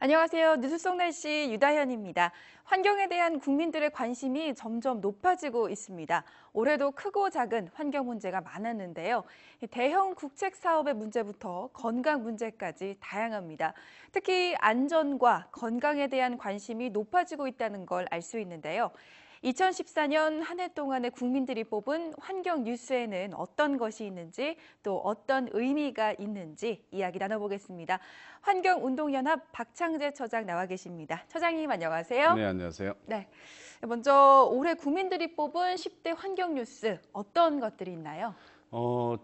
안녕하세요. 뉴스 속 날씨 유다현입니다. 환경에 대한 국민들의 관심이 점점 높아지고 있습니다. 올해도 크고 작은 환경 문제가 많았는데요. 대형 국책 사업의 문제부터 건강 문제까지 다양합니다. 특히 안전과 건강에 대한 관심이 높아지고 있다는 걸 알 수 있는데요. 2014년 한 해 동안의 국민들이 뽑은 환경 뉴스에는 어떤 것이 있는지 또 어떤 의미가 있는지 이야기 나눠보겠습니다. 환경운동연합 박창재 처장 나와 계십니다. 처장님 안녕하세요. 네, 안녕하세요. 네, 먼저 올해 국민들이 뽑은 10대 환경 뉴스 어떤 것들이 있나요?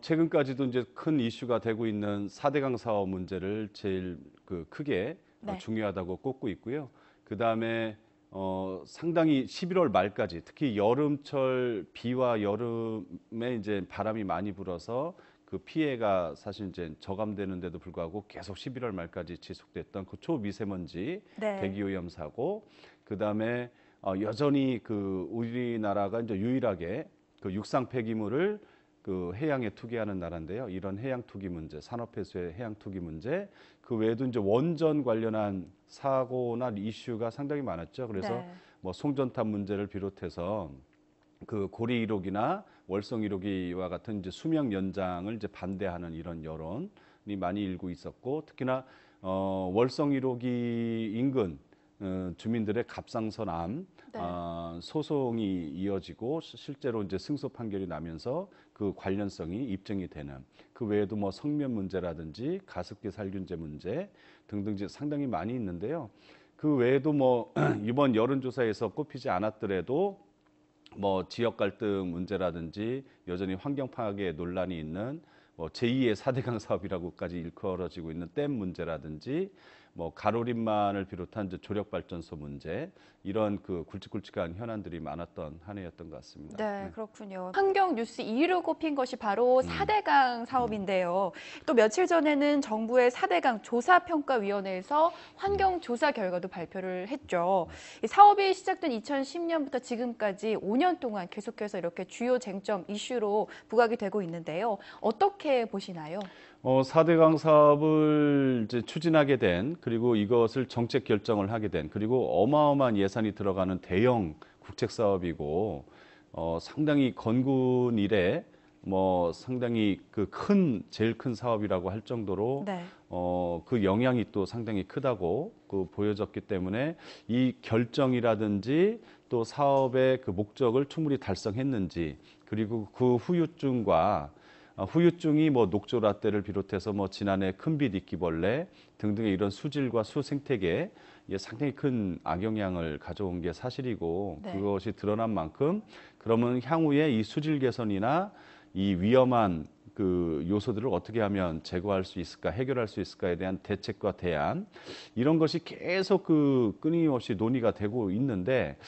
최근까지도 이제 큰 이슈가 되고 있는 4대강 사업 문제를 제일 크게 네. 중요하다고 꼽고 있고요. 그 다음에 상당히 11월 말까지 특히 여름철 비와 여름에 이제 바람이 많이 불어서 그 피해가 사실 이제 저감되는데도 불구하고 계속 11월 말까지 지속됐던 그 초미세먼지 네. 대기오염 사고, 그 다음에 여전히 그 우리나라가 이제 유일하게 그 육상 폐기물을 그 해양에 투기하는 나라인데요. 이런 해양 투기 문제, 산업폐수의 해양 투기 문제, 그 외에도 이제 원전 관련한 사고나 이슈가 상당히 많았죠. 그래서 네. 뭐 송전탑 문제를 비롯해서 그 고리 1호기나 월성 1호기와 같은 이제 수명 연장을 이제 반대하는 이런 여론이 많이 일고 있었고, 특히나 월성 1호기 인근 주민들의 갑상선암 네. 소송이 이어지고 실제로 이제 승소 판결이 나면서 그 관련성이 입증이 되는, 그 외에도 뭐 성면 문제라든지 가습기 살균제 문제 등등 상당히 많이 있는데요. 그 외에도 뭐 이번 여론조사에서 꼽히지 않았더라도 뭐 지역 갈등 문제라든지 여전히 환경 파괴 논란이 있는 뭐 제2의 4대강 사업이라고까지 일컬어지고 있는 댐 문제라든지 뭐 가로림만을 비롯한 이제 조력 발전소 문제, 이런 그 굵직굵직한 현안들이 많았던 한 해였던 것 같습니다. 네, 그렇군요. 환경 뉴스 2위로 꼽힌 것이 바로 4대강 사업인데요. 또 며칠 전에는 정부의 4대강 조사평가위원회에서 환경 조사 결과도 발표를 했죠. 이 사업이 시작된 2010년부터 지금까지 5년 동안 계속해서 이렇게 주요 쟁점 이슈로 부각이 되고 있는데요. 어떻게 보시나요? 4대강 사업을 이제 추진하게 된, 그리고 이것을 정책 결정을 하게 된, 그리고 어마어마한 예산이 들어가는 대형 국책 사업이고, 상당히 건군 이래 뭐 상당히 제일 큰 사업이라고 할 정도로 네. 그 영향이 또 상당히 크다고 보여졌기 때문에 이 결정이라든지 또 사업의 그 목적을 충분히 달성했는지, 그리고 그 후유증이 뭐 녹조라떼를 비롯해서 뭐 지난해 큰빛 이끼벌레 등등의 이런 수질과 수생태계에 상당히 큰 악영향을 가져온 게 사실이고, 네. 그것이 드러난 만큼 그러면 향후에 이 수질 개선이나 이 위험한 그 요소들을 어떻게 하면 제거할 수 있을까, 해결할 수 있을까에 대한 대책과 대안, 이런 것이 계속 끊임없이 논의가 되고 있는데,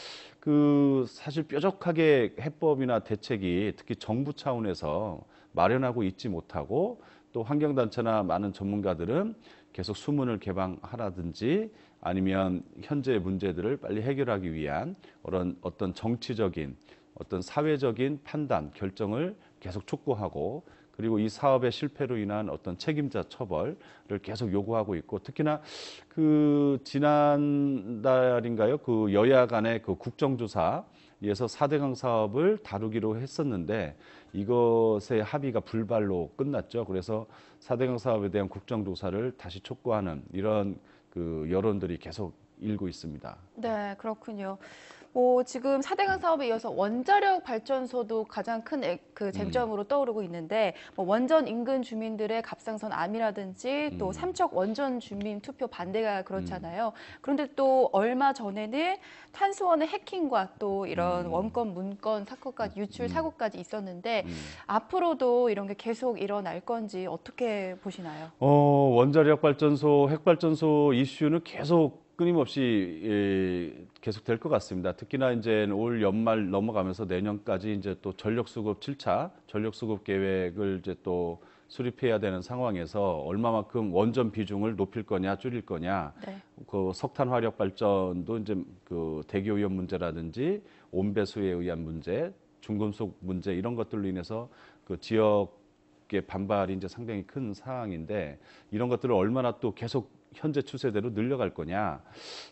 사실 뾰족하게 해법이나 대책이 특히 정부 차원에서 마련하고 있지 못하고, 또 환경단체나 많은 전문가들은 계속 수문을 개방하라든지 아니면 현재의 문제들을 빨리 해결하기 위한 어떤 정치적인 어떤 사회적인 판단, 결정을 계속 촉구하고, 그리고 이 사업의 실패로 인한 어떤 책임자 처벌을 계속 요구하고 있고, 특히나 지난달인가요? 여야 간의 국정조사에서 4대강 사업을 다루기로 했었는데 이것의 합의가 불발로 끝났죠. 그래서 4대강 사업에 대한 국정조사를 다시 촉구하는 이런 여론들이 계속 일고 있습니다. 네, 그렇군요. 지금 4대강 사업에 이어서 원자력 발전소도 가장 큰 쟁점으로 떠오르고 있는데, 원전 인근 주민들의 갑상선 암이라든지 또 삼척 원전 주민 투표 반대가 그렇잖아요. 그런데 또 얼마 전에는 탄수원의 해킹과 또 이런 원건 문건 사건까지 유출 사고까지 있었는데 앞으로도 이런 게 계속 일어날 건지 어떻게 보시나요? 원자력 발전소, 핵발전소 이슈는 계속 끊임없이 계속 될 것 같습니다. 특히나 이제 올 연말 넘어가면서 내년까지 이제 또 전력수급 7차 전력수급 계획을 이제 또 수립해야 되는 상황에서 얼마만큼 원전 비중을 높일 거냐 줄일 거냐, 네. 석탄 화력 발전도 이제 대기오염 문제라든지 온배수에 의한 문제, 중금속 문제, 이런 것들로 인해서 지역의 반발이 이제 상당히 큰 상황인데, 이런 것들을 얼마나 또 계속 현재 추세대로 늘려갈 거냐,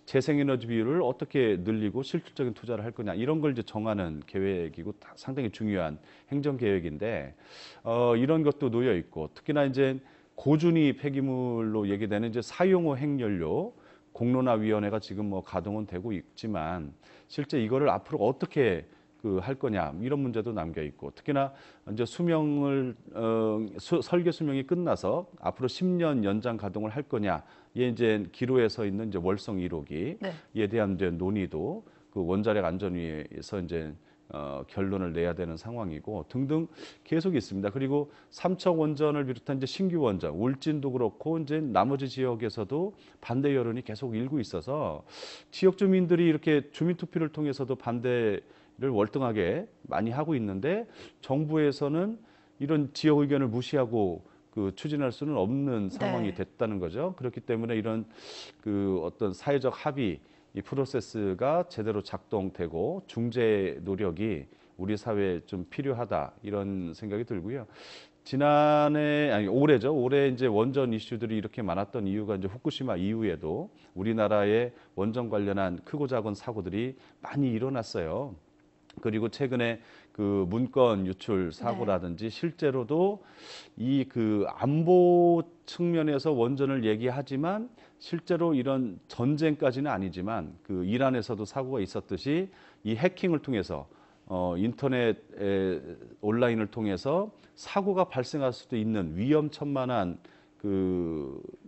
재생에너지 비율을 어떻게 늘리고 실질적인 투자를 할 거냐, 이런 걸 이제 정하는 계획이고 상당히 중요한 행정 계획인데 이런 것도 놓여 있고, 특히나 이제 고준위 폐기물로 얘기되는 이제 사용후 핵연료 공론화위원회가 지금 뭐 가동은 되고 있지만 실제 이거를 앞으로 어떻게 할 거냐, 이런 문제도 남겨 있고, 특히나 이제 설계 수명이 끝나서 앞으로 10년 연장 가동을 할 거냐, 이 이제 기로에 서 있는 이제 월성 1호기에 네. 대한 이제 논의도 그 원자력 안전위에서 이제 결론을 내야 되는 상황이고 등등 계속 있습니다. 그리고 삼척 원전을 비롯한 이제 신규 원전, 울진도 그렇고 이제 나머지 지역에서도 반대 여론이 계속 일고 있어서 지역 주민들이 이렇게 주민 투표를 통해서도 반대를 월등하게 많이 하고 있는데 정부에서는 이런 지역 의견을 무시하고 추진할 수는 없는 상황이 네. 됐다는 거죠. 그렇기 때문에 이런 어떤 사회적 합의, 이 프로세스가 제대로 작동되고 중재 노력이 우리 사회에 좀 필요하다, 이런 생각이 들고요. 올해 이제 원전 이슈들이 이렇게 많았던 이유가 이제 후쿠시마 이후에도 우리나라의 원전 관련한 크고 작은 사고들이 많이 일어났어요. 그리고 최근에 문건 유출 사고라든지 실제로도 이 안보 측면에서 원전을 얘기하지만 실제로 이런 전쟁까지는 아니지만 이란에서도 사고가 있었듯이 이 해킹을 통해서 인터넷 온라인을 통해서 사고가 발생할 수도 있는 위험천만한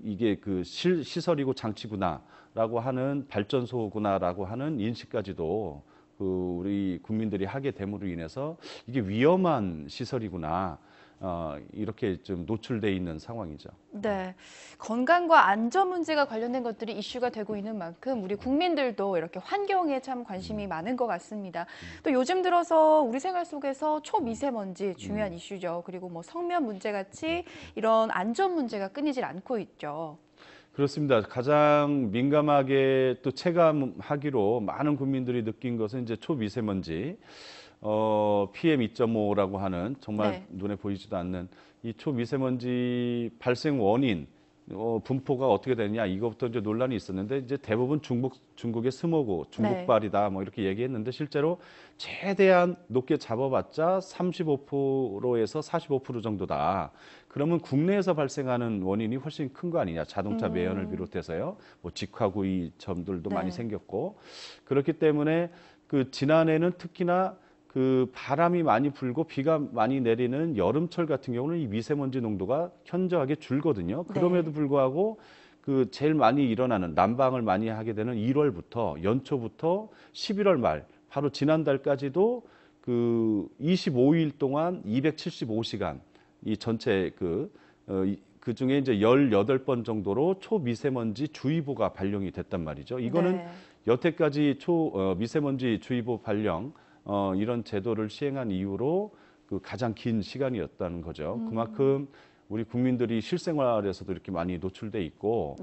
이게 시설이고 장치구나라고 하는, 발전소구나라고 하는 인식까지도 우리 국민들이 하게 됨으로 인해서 이게 위험한 시설이구나, 이렇게 좀 노출돼 있는 상황이죠. 네, 건강과 안전 문제가 관련된 것들이 이슈가 되고 있는 만큼 우리 국민들도 이렇게 환경에 참 관심이 많은 것 같습니다. 또 요즘 들어서 우리 생활 속에서 초미세먼지 중요한 이슈죠. 그리고 뭐 성면 문제 같이 이런 안전 문제가 끊이질 않고 있죠. 그렇습니다. 가장 민감하게 또 체감하기로 많은 국민들이 느낀 것은 이제 초미세먼지, PM2.5라고 하는 정말 네. 눈에 보이지도 않는 이 초미세먼지 발생 원인, 분포가 어떻게 되느냐, 이것부터 이제 논란이 있었는데 이제 대부분 중국의 스모그, 중국발이다 뭐 이렇게 얘기했는데 실제로 최대한 높게 잡아봤자 35%에서 45% 정도다. 그러면 국내에서 발생하는 원인이 훨씬 큰 거 아니냐. 자동차 매연을 비롯해서요. 뭐 직화구이 점들도 많이 생겼고. 그렇기 때문에 지난해는 특히나 바람이 많이 불고 비가 많이 내리는 여름철 같은 경우는 이 미세먼지 농도가 현저하게 줄거든요. 그럼에도 불구하고 제일 많이 일어나는, 난방을 많이 하게 되는 1월부터 연초부터 11월 말, 바로 지난달까지도 25일 동안 275시간 이 전체 그 중에 이제 18번 정도로 초미세먼지 주의보가 발령이 됐단 말이죠. 이거는 여태까지 미세먼지 주의보 발령 이런 제도를 시행한 이후로 가장 긴 시간이었다는 거죠. 그만큼 우리 국민들이 실생활에서도 이렇게 많이 노출돼 있고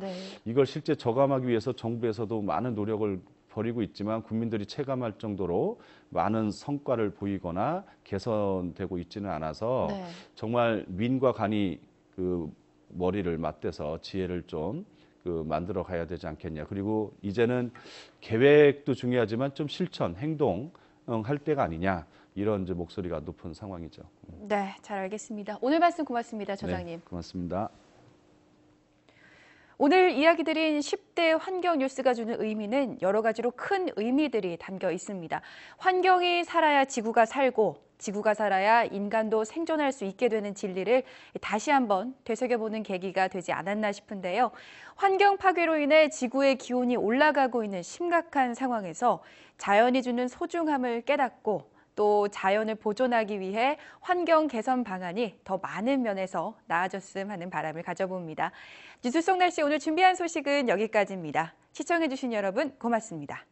이걸 실제 저감하기 위해서 정부에서도 많은 노력을 벌이고 있지만 국민들이 체감할 정도로 많은 성과를 보이거나 개선되고 있지는 않아서 정말 민과 간이 머리를 맞대서 지혜를 좀 만들어 가야 되지 않겠냐. 그리고 이제는 계획도 중요하지만 좀 실천, 행동 할 때가 아니냐, 이런 이제 목소리가 높은 상황이죠. 네, 잘 알겠습니다. 오늘 말씀 고맙습니다, 처장님. 네, 고맙습니다. 오늘 이야기 드린 10대 환경 뉴스가 주는 의미는 여러 가지로 큰 의미들이 담겨 있습니다. 환경이 살아야 지구가 살고, 지구가 살아야 인간도 생존할 수 있게 되는 진리를 다시 한번 되새겨보는 계기가 되지 않았나 싶은데요. 환경 파괴로 인해 지구의 기온이 올라가고 있는 심각한 상황에서 자연이 주는 소중함을 깨닫고 또 자연을 보존하기 위해 환경 개선 방안이 더 많은 면에서 나아졌으면 하는 바람을 가져봅니다. 뉴스 속 날씨 오늘 준비한 소식은 여기까지입니다. 시청해주신 여러분 고맙습니다.